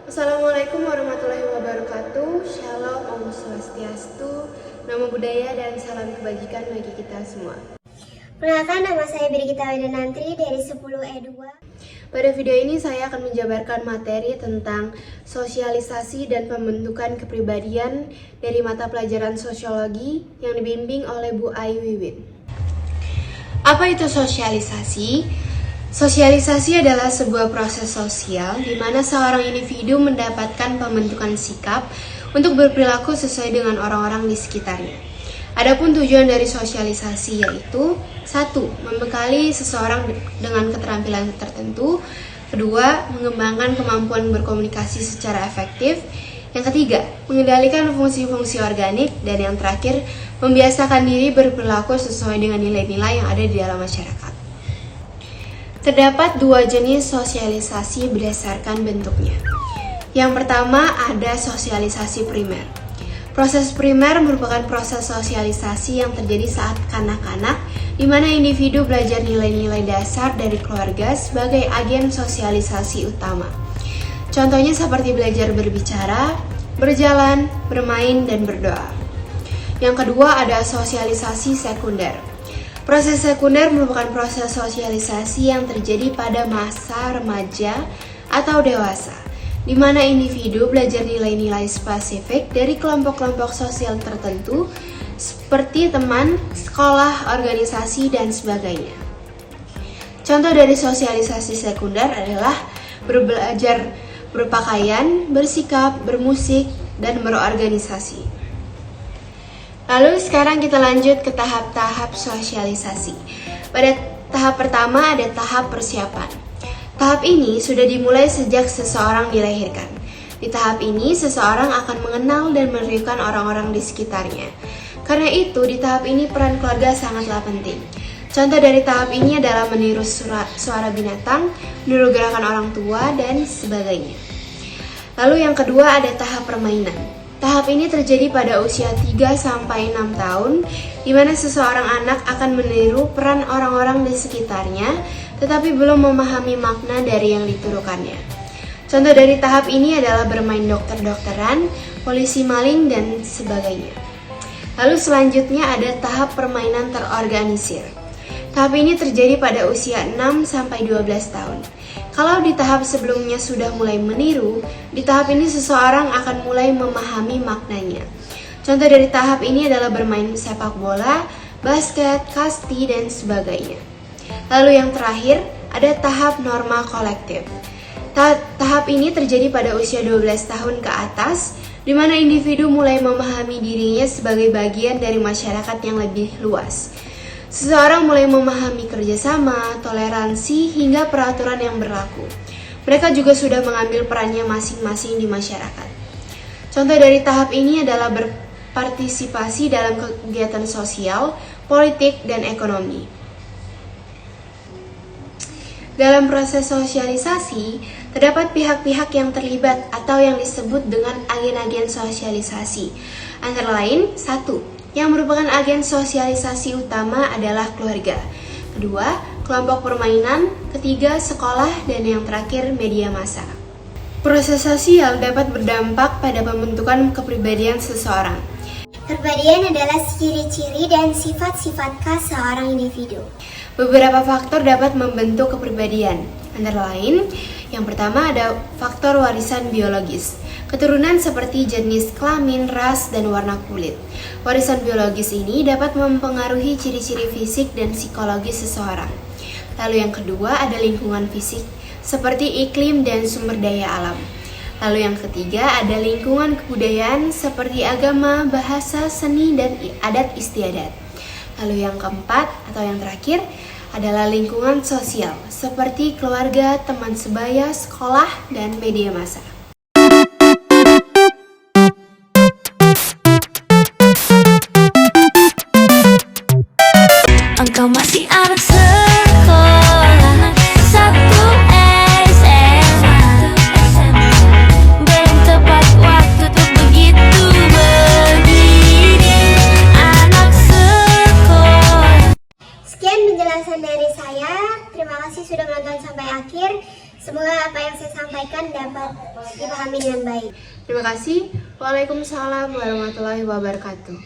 Assalamualaikum warahmatullahi wabarakatuh. Shalom, Om Swastiastu, Namo Buddhaya, dan salam kebajikan bagi kita semua. Perkenalkan, nama saya Birgita Wedanantri dari 10E2. Pada video ini saya akan menjabarkan materi tentang sosialisasi dan pembentukan kepribadian dari mata pelajaran sosiologi yang dibimbing oleh Bu Ayu Wiwin. Apa itu sosialisasi? Sosialisasi adalah sebuah proses sosial di mana seorang individu mendapatkan pembentukan sikap untuk berperilaku sesuai dengan orang-orang di sekitarnya. Adapun tujuan dari sosialisasi yaitu 1. Membekali seseorang dengan keterampilan tertentu. 2. Mengembangkan kemampuan berkomunikasi secara efektif. Yang ketiga, mengendalikan fungsi-fungsi organik. Dan yang terakhir, membiasakan diri berperilaku sesuai dengan nilai-nilai yang ada di dalam masyarakat. Terdapat dua jenis sosialisasi berdasarkan bentuknya. Yang pertama ada sosialisasi primer. Proses primer merupakan proses sosialisasi yang terjadi saat kanak-kanak, di mana individu belajar nilai-nilai dasar dari keluarga sebagai agen sosialisasi utama. Contohnya seperti belajar berbicara, berjalan, bermain, dan berdoa. Yang kedua ada sosialisasi sekunder. Proses sekunder merupakan proses sosialisasi yang terjadi pada masa remaja atau dewasa, di mana individu belajar nilai-nilai spesifik dari kelompok-kelompok sosial tertentu seperti teman, sekolah, organisasi, dan sebagainya. Contoh dari sosialisasi sekunder adalah belajar berpakaian, bersikap, bermusik, dan berorganisasi. Lalu sekarang kita lanjut ke tahap-tahap sosialisasi. Pada tahap pertama ada tahap persiapan. Tahap ini sudah dimulai sejak seseorang dilahirkan. Di tahap ini seseorang akan mengenal dan menirukan orang-orang di sekitarnya. Karena itu di tahap ini peran keluarga sangatlah penting. Contoh dari tahap ini adalah meniru suara binatang, meniru gerakan orang tua, dan sebagainya. Lalu yang kedua ada tahap permainan. Tahap ini terjadi pada usia 3-6 tahun, di mana seseorang anak akan meniru peran orang-orang di sekitarnya, tetapi belum memahami makna dari yang ditirukannya. Contoh dari tahap ini adalah bermain dokter-dokteran, polisi maling, dan sebagainya. Lalu selanjutnya ada tahap permainan terorganisir. Tahap ini terjadi pada usia 6-12 tahun. Kalau di tahap sebelumnya sudah mulai meniru, di tahap ini seseorang akan mulai memahami maknanya. Contoh dari tahap ini adalah bermain sepak bola, basket, kasti, dan sebagainya. Lalu yang terakhir, ada tahap norma kolektif. Tahap ini terjadi pada usia 12 tahun ke atas, di mana individu mulai memahami dirinya sebagai bagian dari masyarakat yang lebih luas. Seseorang mulai memahami kerjasama, toleransi, hingga peraturan yang berlaku. Mereka juga sudah mengambil perannya masing-masing di masyarakat. Contoh dari tahap ini adalah berpartisipasi dalam kegiatan sosial, politik, dan ekonomi. Dalam proses sosialisasi, terdapat pihak-pihak yang terlibat atau yang disebut dengan agen-agen sosialisasi. Antara lain, 1. Yang merupakan agen sosialisasi utama adalah keluarga. Kedua, kelompok permainan. Ketiga, sekolah. Dan yang terakhir, media massa. Proses sosial dapat berdampak pada pembentukan kepribadian seseorang. Kepribadian adalah ciri-ciri dan sifat-sifat khas seorang individu. Beberapa faktor dapat membentuk kepribadian. Antara lain, yang pertama ada faktor warisan biologis. Keturunan seperti jenis kelamin, ras, dan warna kulit. Warisan biologis ini dapat mempengaruhi ciri-ciri fisik dan psikologis seseorang. Lalu yang kedua ada lingkungan fisik, seperti iklim dan sumber daya alam. Lalu yang ketiga ada lingkungan kebudayaan, seperti agama, bahasa, seni, dan adat istiadat. Lalu yang keempat atau yang terakhir adalah lingkungan sosial, seperti keluarga, teman sebaya, sekolah, dan media massa. Engkau masih anak sekolah, satu SMA. Belum tepat waktu tuh begitu begini, anak sekolah. Sekian penjelasan dari saya. Terima kasih sudah menonton sampai akhir. Semoga apa yang saya sampaikan dapat dipahami dengan baik. Terima kasih. Waalaikumsalam warahmatullahi wabarakatuh.